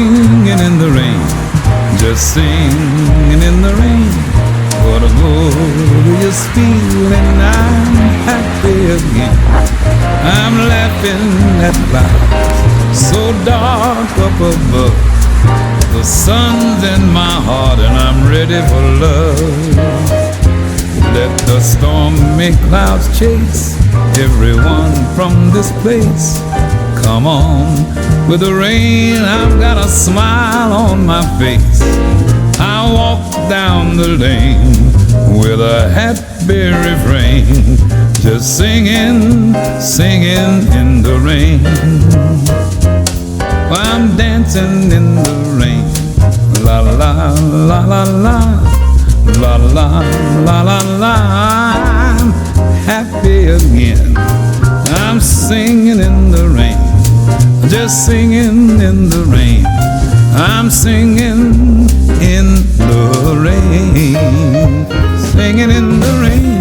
singing in the rain, just singing in the rain. What a glorious feeling, I'm happy again. I'm laughing at clouds so dark up above. The sun's in my heart and I'm ready for love. Let the stormy clouds chase everyone from this place. Come on with the rain, I've got a smile on my face. I walk down the lane with a happy refrain, just singing, singing in the rain. I'm dancing in the rain, la la la la la, la la la la la. I'm happy again. I'm singing in the rain, just singing in the rain. I'm singing in the rain, singing in the rain.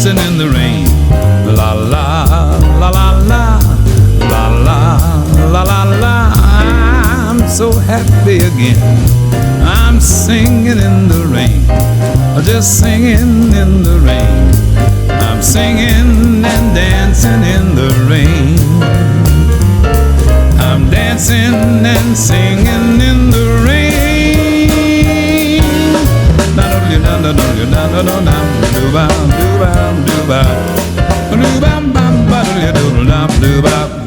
In the rain, la la la la la, la la la la la. I'm so happy again. I'm singing in the rain, just singing in the rain. I'm singing and dancing in the rain. I'm dancing and singing in the rain. Do